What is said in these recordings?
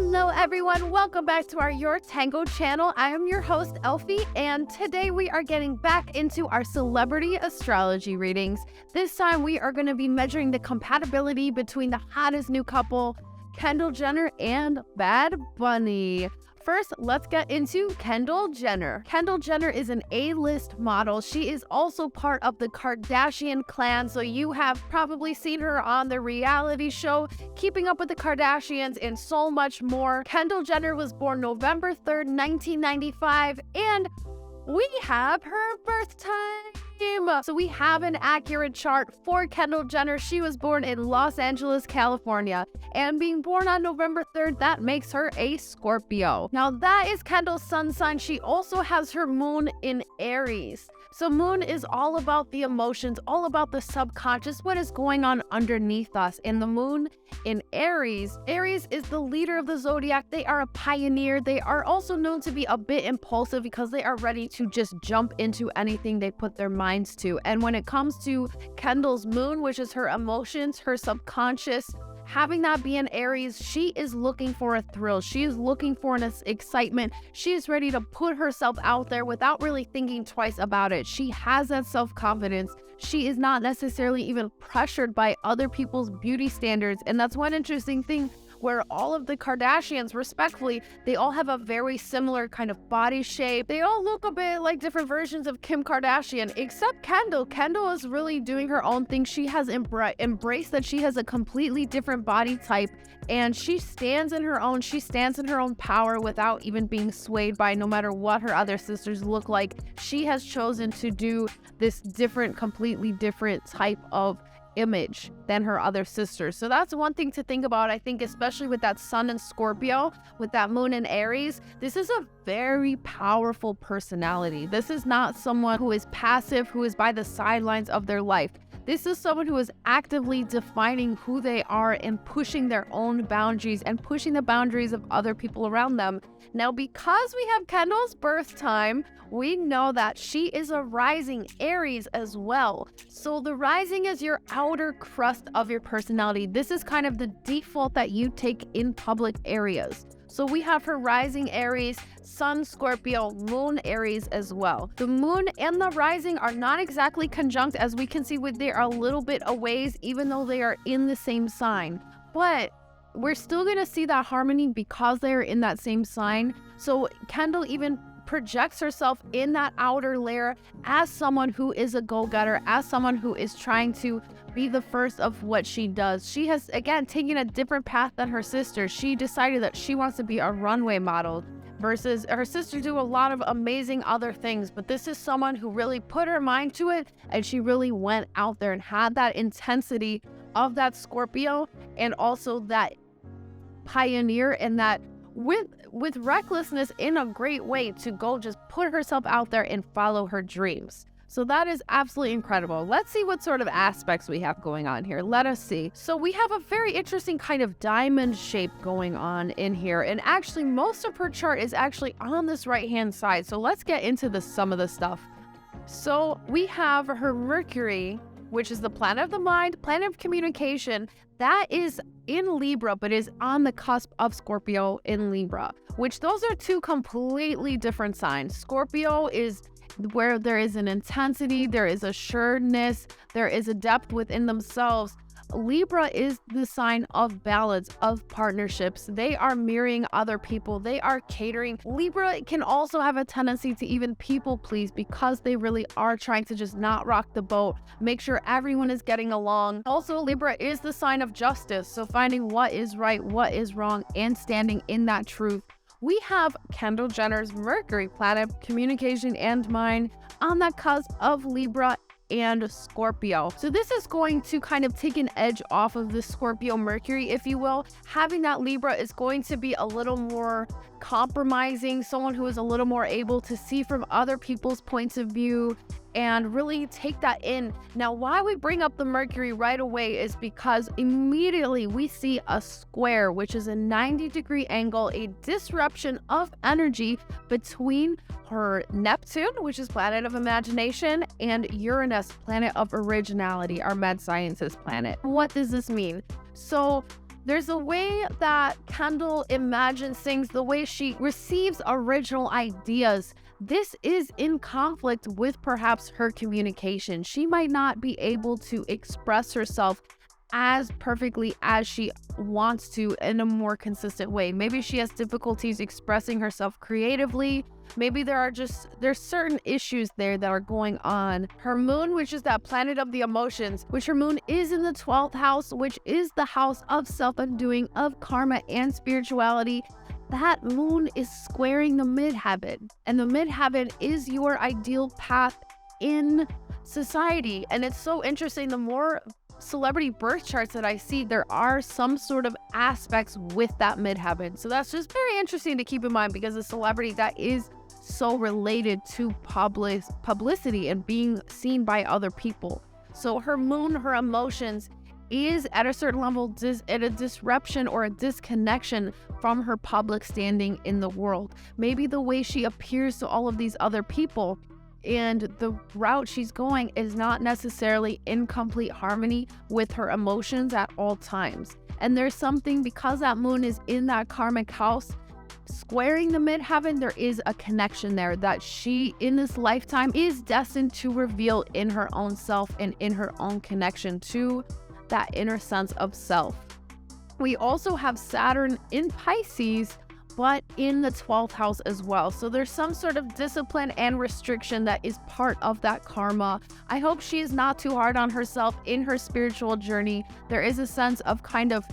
Hello everyone, welcome back to our Your Tango channel. I am your host Elfie, and today we are getting back into our celebrity astrology readings. This time we are going to be measuring the compatibility between the hottest new couple, Kendall Jenner and Bad Bunny. First, let's get into Kendall Jenner. Kendall Jenner is an A-list model. She is also part of the Kardashian clan, so you have probably seen her on the reality show Keeping Up with the Kardashians and so much more. Kendall Jenner was born November 3rd, 1995, and we have her birth time. So we have an accurate chart for Kendall Jenner. She was born in Los Angeles, California, and being born on November 3rd, that makes her a Scorpio. Now that is Kendall's sun sign. She also has her moon in Aries. So moon is all about the emotions, all about the subconscious, what is going on underneath us. And the moon in Aries, Aries is the leader of the zodiac. They are a pioneer. They are also known to be a bit impulsive because they are ready to just jump into anything they put their minds to. And when it comes to Kendall's moon, which is her emotions, her subconscious, having that be an Aries, she is looking for a thrill. She is looking for an excitement. She is ready to put herself out there without really thinking twice about it. She has that self-confidence. She is not necessarily even pressured by other people's beauty standards. And that's one interesting thing where all of the Kardashians, respectfully, they all have a very similar kind of body shape. They all look a bit like different versions of Kim Kardashian, except Kendall. Kendall is really doing her own thing. She has embraced that she has a completely different body type, and she stands in her own. She stands in her own power without even being swayed by no matter what her other sisters look like. She has chosen to do this different, completely different type of image than her other sisters. So that's one thing to think about. I think especially with that sun in Scorpio, with that moon in Aries, this is a very powerful personality. This is not someone who is passive, who is by the sidelines of their life. This is someone who is actively defining who they are and pushing their own boundaries and pushing the boundaries of other people around them. Now, because we have Kendall's birth time, we know that she is a rising Aries as well. So the rising is your outer crust of your personality. This is kind of the default that you take in public areas. So we have her rising Aries, sun Scorpio, moon Aries as well. The moon and the rising are not exactly conjunct, as we can see they are a little bit away, even though they are in the same sign. But we're still going to see that harmony because they are in that same sign. So Kendall even projects herself in that outer layer as someone who is a go-getter, as someone who is trying to be the first of what she does. She has, again, taken a different path than her sister. She decided that she wants to be a runway model versus her sister do a lot of amazing other things. But this is someone who really put her mind to it, and she really went out there and had that intensity of that Scorpio and also that pioneer and that with recklessness in a great way to go just put herself out there and follow her dreams. So that is absolutely incredible. Let's see what sort of aspects we have going on here. Let us see. So we have a very interesting kind of diamond shape going on in here. And actually most of her chart is actually on this right-hand side. So let's get into some of the stuff. So we have her Mercury, which is the planet of the mind, planet of communication. That is in Libra, but is on the cusp of Scorpio in Libra, which those are two completely different signs. Scorpio is where there is an intensity, there is assuredness, there is a depth within themselves. Libra is the sign of balance, of partnerships. They are mirroring other people. They are catering. Libra can also have a tendency to even people please because they really are trying to just not rock the boat, make sure everyone is getting along. Also, Libra is the sign of justice. So finding what is right, what is wrong, and standing in that truth. We have Kendall Jenner's Mercury, planet of communication and mind, on the cusp of Libra and Scorpio. So this is going to kind of take an edge off of the Scorpio Mercury, if you will. Having that Libra is going to be a little more compromising, someone who is a little more able to see from other people's points of view and really take that in. Now, why we bring up the Mercury right away is because immediately we see a square, which is a 90-degree angle, a disruption of energy between her Neptune, which is planet of imagination, and Uranus, planet of originality, our mad scientist planet. What does this mean? So There's a way that Kendall imagines things, the way she receives original ideas. This is in conflict with perhaps her communication. She might not be able to express herself as perfectly as she wants to in a more consistent way. Maybe she has difficulties expressing herself creatively. Maybe there's certain issues there that are going on. Her moon, which is that planet of the emotions, which her moon is in the 12th house, which is the house of self-undoing, of karma and spirituality. That moon is squaring the midheaven, and the midheaven is your ideal path in society. And it's so interesting, the more celebrity birth charts that I see, there are some sort of aspects with that midheaven. So that's just very interesting to keep in mind, because a celebrity that is so related to publicity and being seen by other people. So her moon, her emotions, is at a certain level at a disruption or a disconnection from her public standing in the world. Maybe the way she appears to all of these other people and the route she's going is not necessarily in complete harmony with her emotions at all times. And there's something, because that moon is in that karmic house squaring the midheaven, there is a connection there that she in this lifetime is destined to reveal in her own self and in her own connection to that inner sense of self. We also have Saturn in Pisces, but in the 12th house as well. So there's some sort of discipline and restriction that is part of that karma. I hope she is not too hard on herself in her spiritual journey. There is a sense of kind of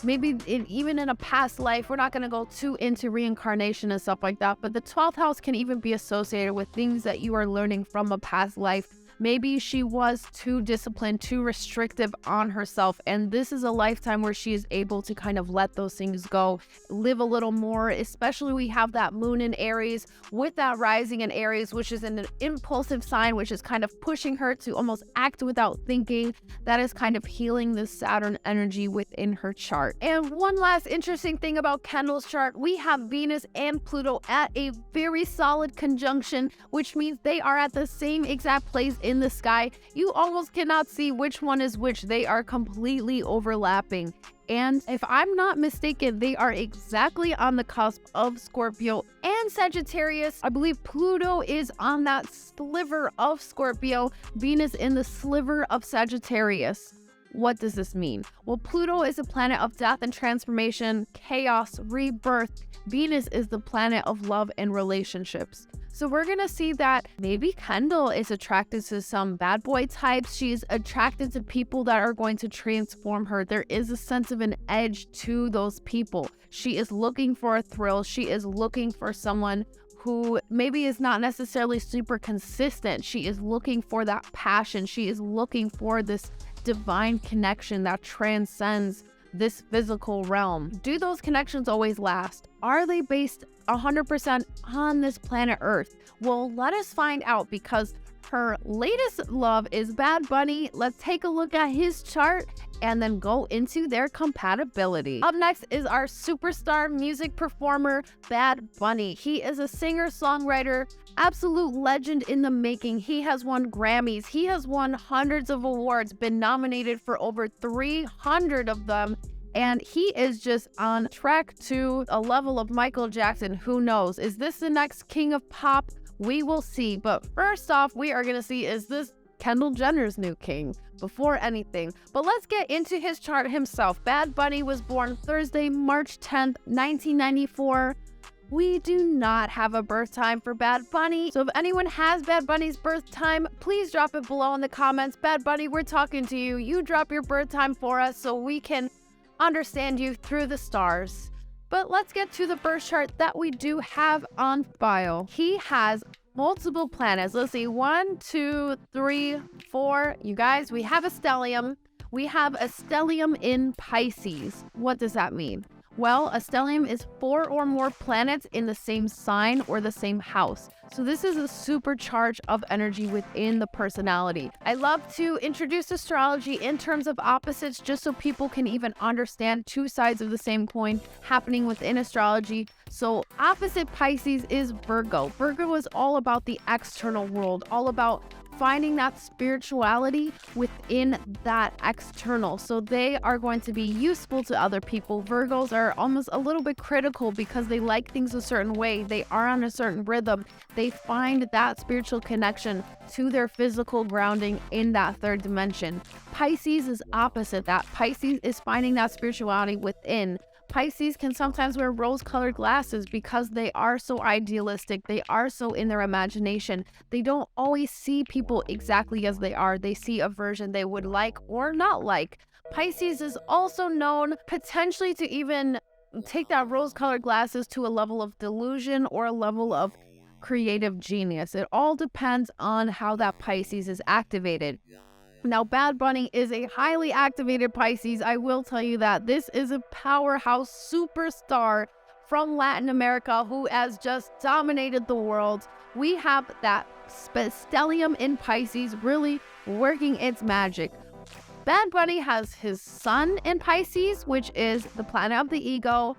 maybe even in a past life, we're not going to go too into reincarnation and stuff like that, but the 12th house can even be associated with things that you are learning from a past life. Maybe she was too disciplined, too restrictive on herself, and this is a lifetime where she is able to kind of let those things go, live a little more. Especially we have that moon in Aries with that rising in Aries, which is an impulsive sign, which is kind of pushing her to almost act without thinking. That is kind of healing the Saturn energy within her chart. And one last interesting thing about Kendall's chart, we have Venus and Pluto at a very solid conjunction, which means they are at the same exact place in the sky. You almost cannot see which one is which. They are completely overlapping. And if I'm not mistaken, they are exactly on the cusp of Scorpio and Sagittarius. I believe Pluto is on that sliver of Scorpio, Venus in the sliver of Sagittarius. What does this mean? Well, Pluto is a planet of death and transformation, chaos, rebirth. Venus is the planet of love and relationships. So we're going to see that maybe Kendall is attracted to some bad boy types. She's attracted to people that are going to transform her. There is a sense of an edge to those people. She is looking for a thrill. She is looking for someone who maybe is not necessarily super consistent. She is looking for that passion. She is looking for this divine connection that transcends this physical realm. Do those connections always last? Are they based 100% on this planet Earth? Well, let us find out, because her latest love is Bad Bunny. Let's take a look at his chart and then go into their compatibility. Up next is our superstar music performer, Bad Bunny. He is a singer-songwriter, absolute legend in the making. He has won Grammys. He has won hundreds of awards, been nominated for over 300 of them. And he is just on track to a level of Michael Jackson. Who knows? Is this the next king of pop? We will see. But first off, we are going to see, is this Kendall Jenner's new king before anything? But let's get into his chart himself. Bad Bunny was born Thursday, March 10th, 1994. We do not have a birth time for Bad Bunny. So if anyone has Bad Bunny's birth time, please drop it below in the comments. Bad Bunny, we're talking to you. You drop your birth time for us so we can understand you through the stars. But let's get to the birth chart that we do have on file. He has multiple planets. Let's see, 1, 2, 3, 4. You guys, we have a stellium. We have a stellium in Pisces. What does that mean? Well, a stellium is 4 or more planets in the same sign or the same house. So this is a supercharge of energy within the personality. I love to introduce astrology in terms of opposites, just so people can even understand two sides of the same coin happening within astrology. So opposite Pisces is Virgo. Virgo is all about the external world, all about finding that spirituality within that external. So they are going to be useful to other people. Virgos are almost a little bit critical because they like things a certain way. They are on a certain rhythm. They find that spiritual connection to their physical grounding in that third dimension. Pisces is opposite that. Pisces is finding that spirituality within. Pisces can sometimes wear rose-colored glasses because they are so idealistic. They are so in their imagination. They don't always see people exactly as they are. They see a version they would like or not like. Pisces is also known potentially to even take that rose-colored glasses to a level of delusion or a level of creative genius. It all depends on how that Pisces is activated. Now, Bad Bunny is a highly activated Pisces. I will tell you that. This is a powerhouse superstar from Latin America who has just dominated the world. We have that stellium in Pisces really working its magic. Bad Bunny has his sun in Pisces, which is the planet of the ego,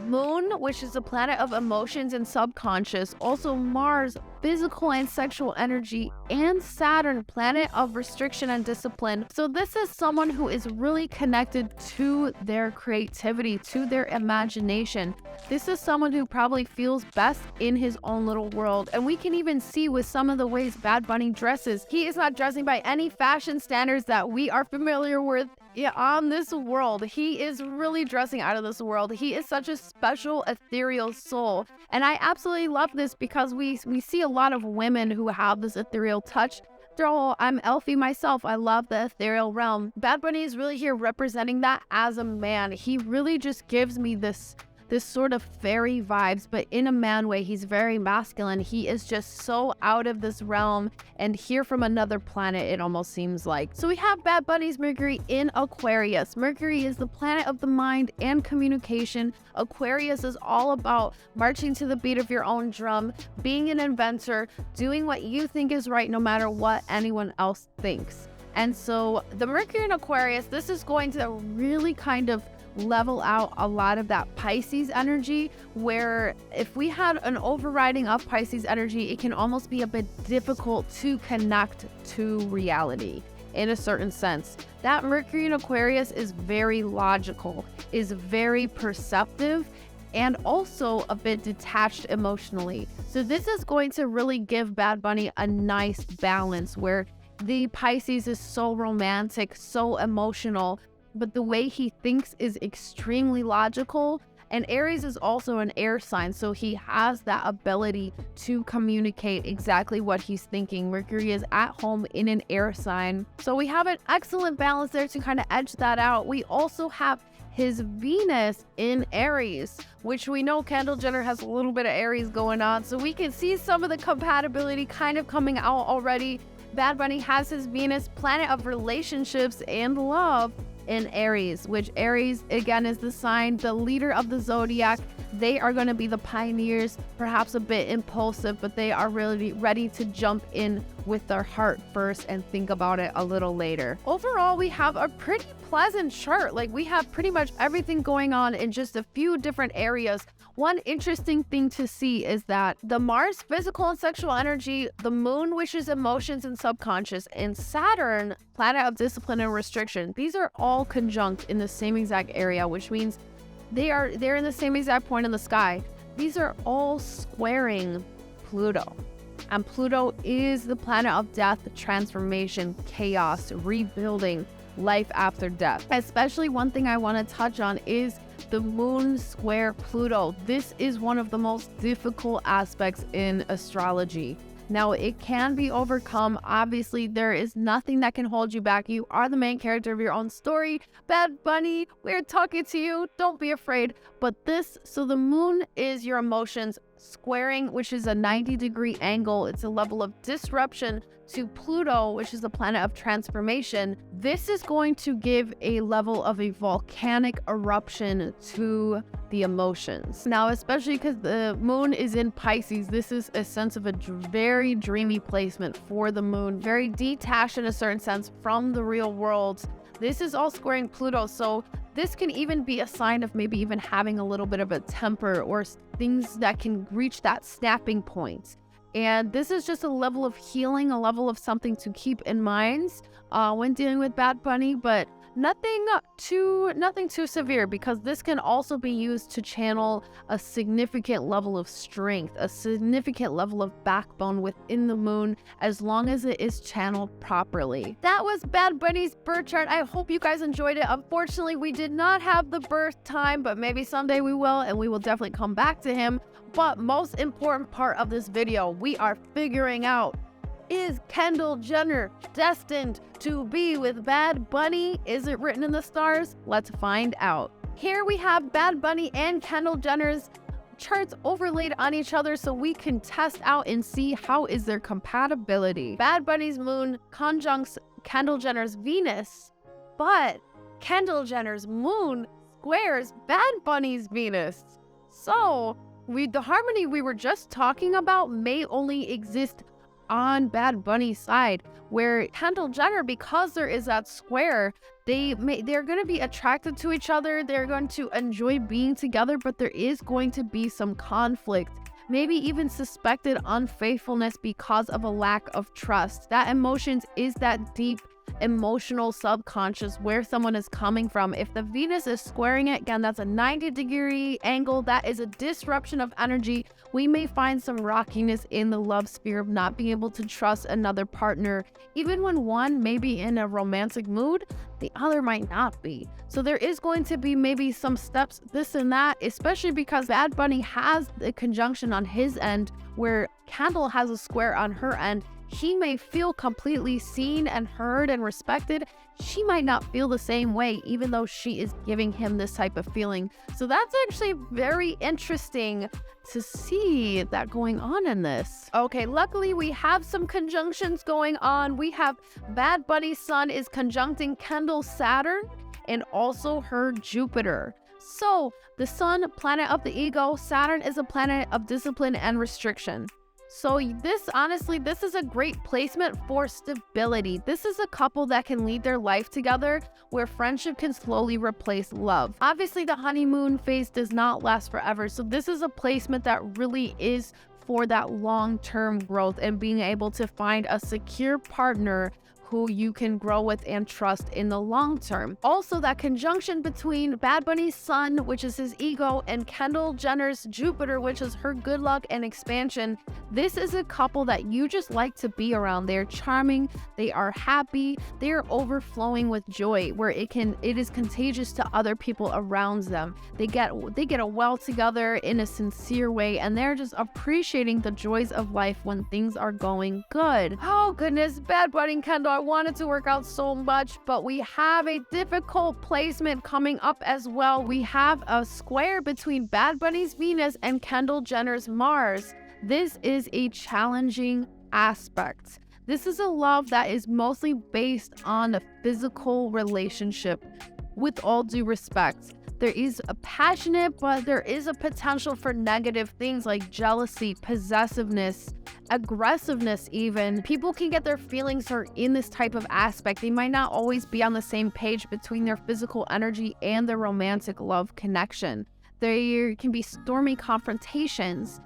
Moon, which is the planet of emotions and subconscious, also Mars, physical and sexual energy, and Saturn, planet of restriction and discipline. So this is someone who is really connected to their creativity, to their imagination. This is someone who probably feels best in his own little world. And we can even see with some of the ways Bad Bunny dresses. He is not dressing by any fashion standards that we are familiar with on this world. He is really dressing out of this world. He is such a special, ethereal soul. And I absolutely love this because we see a lot of women who have this ethereal touch. After all, I'm Elfie myself. I love the ethereal realm. Bad Bunny is really here representing that as a man. He really just gives me this sort of fairy vibes, but in a man way. He's very masculine. He is just so out of this realm and here from another planet, it almost seems like. So we have Bad Bunny's Mercury in Aquarius. Mercury is the planet of the mind and communication. Aquarius is all about marching to the beat of your own drum, being an inventor, doing what you think is right no matter what anyone else thinks. And so the Mercury in Aquarius, this is going to really kind of level out a lot of that Pisces energy, where if we had an overriding of Pisces energy, it can almost be a bit difficult to connect to reality in a certain sense. That Mercury in Aquarius is very logical, is very perceptive, and also a bit detached emotionally. So this is going to really give Bad Bunny a nice balance where the Pisces is so romantic, so emotional, but the way he thinks is extremely logical. And Aries is also an air sign, so he has that ability to communicate exactly what he's thinking. Mercury is at home in an air sign. So we have an excellent balance there to kind of edge that out. We also have his Venus in Aries, which we know Kendall Jenner has a little bit of Aries going on. So we can see some of the compatibility kind of coming out already. Bad Bunny has his Venus, planet of relationships and love, in Aries, which Aries again is the sign, the leader of the zodiac. They are going to be the pioneers, perhaps a bit impulsive, but they are really ready to jump in with their heart first and think about it a little later. Overall, we have a pretty pleasant chart. Like, we have pretty much everything going on in just a few different areas. One interesting thing to see is that the Mars, physical and sexual energy, the Moon, which is emotions and subconscious, and Saturn, planet of discipline and restriction, these are all conjunct in the same exact area, which means they're in the same exact point in the sky. These are all squaring Pluto. And Pluto is the planet of death, transformation, chaos, rebuilding, life after death. Especially one thing I want to touch on is the Moon square Pluto. This is one of the most difficult aspects in astrology. Now, it can be overcome. Obviously, there is nothing that can hold you back. You are the main character of your own story. Bad Bunny, we're talking to you. Don't be afraid. But so the Moon is your emotions squaring, which is a 90-degree angle. It's a level of disruption to Pluto, which is the planet of transformation. This is going to give a level of a volcanic eruption to the emotions. Now, especially because the Moon is in Pisces, this is a sense of a very dreamy placement for the Moon, very detached in a certain sense from the real world. This is all squaring Pluto, so this can even be a sign of maybe even having a little bit of a temper or things that can reach that snapping point. And this is just a level of healing, a level of something to keep in mind when dealing with Bad Bunny, but nothing too severe, because this can also be used to channel a significant level of strength, a significant level of backbone within the moon, as long as it is channeled properly. That was Bad Bunny's birth chart. I hope you guys enjoyed it. Unfortunately, we did not have the birth time, but maybe someday we will, and we will definitely come back to him. But most important part of this video, we are figuring out, is Kendall Jenner destined to be with Bad Bunny? Is it written in the stars? Let's find out. Here we have Bad Bunny and Kendall Jenner's charts overlaid on each other so we can test out and see how is their compatibility. Bad Bunny's moon conjuncts Kendall Jenner's Venus, but Kendall Jenner's moon squares Bad Bunny's Venus. So the harmony we were just talking about may only exist on Bad Bunny's side, where Kendall Jenner, because there is that square, they're going to be attracted to each other, they're going to enjoy being together, but there is going to be some conflict, maybe even suspected unfaithfulness because of a lack of trust. That emotions is that deep emotional subconscious where someone is coming from. If the Venus is squaring it, again, that's a 90-degree angle. That is a disruption of energy. We may find some rockiness in the love sphere of not being able to trust another partner. Even when one may be in a romantic mood, the other might not be. So there is going to be maybe some steps, this and that, especially because Bad Bunny has the conjunction on his end where Kendall has a square on her end. He may feel completely seen and heard and respected. She might not feel the same way, even though she is giving him this type of feeling. So that's actually very interesting to see that going on in this. Okay, luckily we have some conjunctions going on. We have Bad Bunny's sun is conjuncting Kendall's Saturn and also her Jupiter. So the sun, planet of the ego, Saturn is a planet of discipline and restriction. So this is a great placement for stability. This is a couple that can lead their life together where friendship can slowly replace love. Obviously, the honeymoon phase does not last forever. So this is a placement that really is for that long-term growth and being able to find a secure partner who you can grow with and trust in the long term. Also, that conjunction between Bad Bunny's sun, which is his ego, and Kendall Jenner's Jupiter, which is her good luck and expansion. This is a couple that you just like to be around. They're charming, they are happy, they're overflowing with joy, where it is contagious to other people around them. They get a well together in a sincere way, and they're just appreciating the joys of life when things are going good. Oh goodness, Bad Bunny and Kendall, I wanted to work out so much, but we have a difficult placement coming up as well. We have a square between Bad Bunny's Venus and Kendall Jenner's Mars. This is a challenging aspect. This is a love that is mostly based on a physical relationship. With all due respect, there is a passionate, but there is a potential for negative things like jealousy, possessiveness, aggressiveness even. People can get their feelings hurt in this type of aspect. They might not always be on the same page between their physical energy and their romantic love connection. There can be stormy confrontations.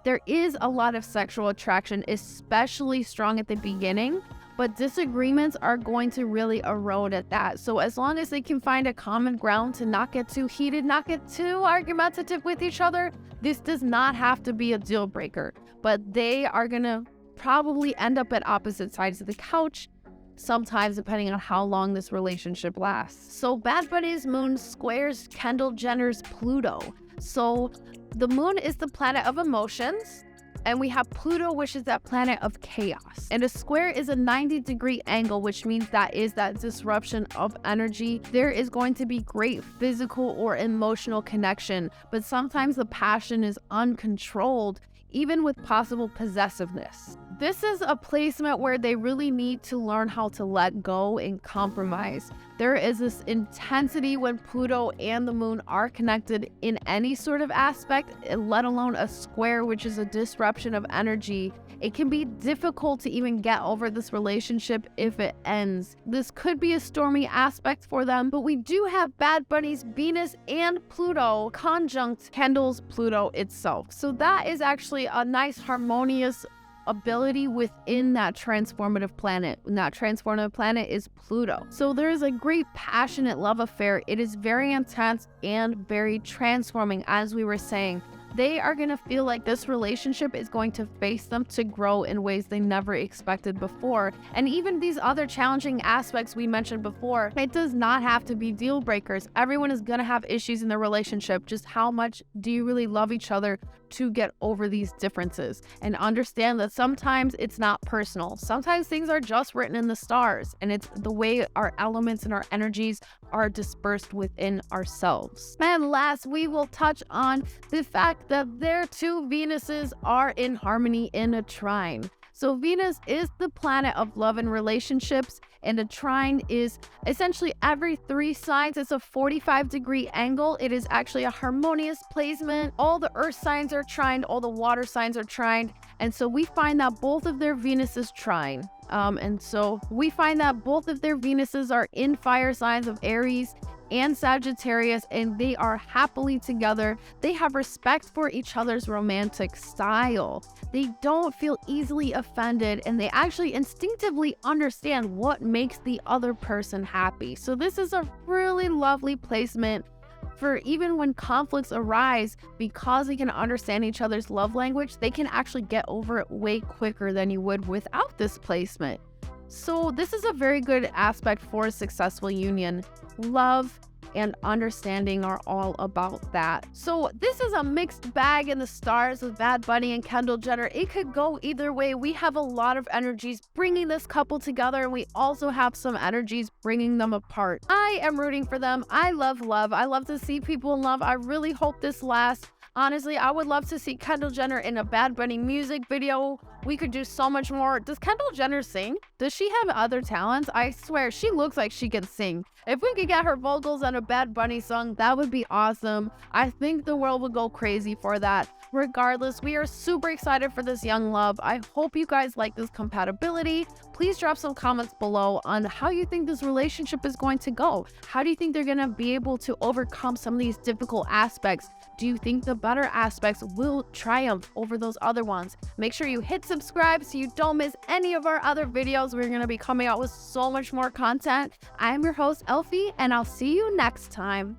There is a lot of sexual attraction, especially strong at the beginning, but disagreements are going to really erode at that. So as long as they can find a common ground to not get too heated, not get too argumentative with each other, this does not have to be a deal breaker, but they are gonna probably end up at opposite sides of the couch, sometimes depending on how long this relationship lasts. So Bad Bunny's moon squares Kendall Jenner's Pluto. So the moon is the planet of emotions, and we have Pluto, which is that planet of chaos. And a square is a 90-degree angle, which means that is that disruption of energy. There is going to be great physical or emotional connection, but sometimes the passion is uncontrolled, even with possible possessiveness. this is a placement where they really need to learn how to let go and compromise. There is this intensity when Pluto and the moon are connected in any sort of aspect, let alone a square, which is a disruption of energy. It can be difficult to even get over this relationship if it ends. This could be a stormy aspect for them, but we do have Bad Bunny's Venus and Pluto conjunct Kendall's Pluto itself. So that is actually a nice harmonious ability within that transformative planet. And that transformative planet is Pluto. So there is a great passionate love affair. It is very intense and very transforming, as we were saying. They are going to feel like this relationship is going to face them to grow in ways they never expected before. And even these other challenging aspects we mentioned before, it does not have to be deal breakers. Everyone is going to have issues in their relationship. Just how much do you really love each other to get over these differences? And understand that sometimes it's not personal. Sometimes things are just written in the stars, and it's the way our elements and our energies are dispersed within ourselves. And last, we will touch on the fact that their two Venuses are in harmony in a trine. So Venus is the planet of love and relationships, and a trine is essentially every 3 signs. It's a 45-degree angle. It is actually a harmonious placement. All the earth signs are trined, all the water signs are trined, and so we find that both of their Venuses trine. And so we find that both of their Venuses are in fire signs of Aries and Sagittarius, and they are happily together. They have respect for each other's romantic style. They don't feel easily offended, and they actually instinctively understand what makes the other person happy. So this is a really lovely placement for even when conflicts arise. Because they can understand each other's love language, they can actually get over it way quicker than you would without this placement. So this is a very good aspect for a successful union. Love and understanding are all about that. So this is a mixed bag in the stars with Bad Bunny and Kendall Jenner. It could go either way. We have a lot of energies bringing this couple together, and we also have some energies bringing them apart. I am rooting for them. I love love. I love to see people in love. I really hope this lasts. Honestly, I would love to see Kendall Jenner in a Bad Bunny music video. We could do so much more. Does Kendall Jenner sing? Does she have other talents? I swear, she looks like she can sing. If we could get her vocals on a Bad Bunny song, that would be awesome. I think the world would go crazy for that. Regardless, we are super excited for this young love. I hope you guys like this compatibility. Please drop some comments below on how you think this relationship is going to go. How do you think they're going to be able to overcome some of these difficult aspects? Do you think the better aspects will triumph over those other ones? Make sure you hit subscribe so you don't miss any of our other videos. We're going to be coming out with so much more content. I am your host, Elfie, and I'll see you next time.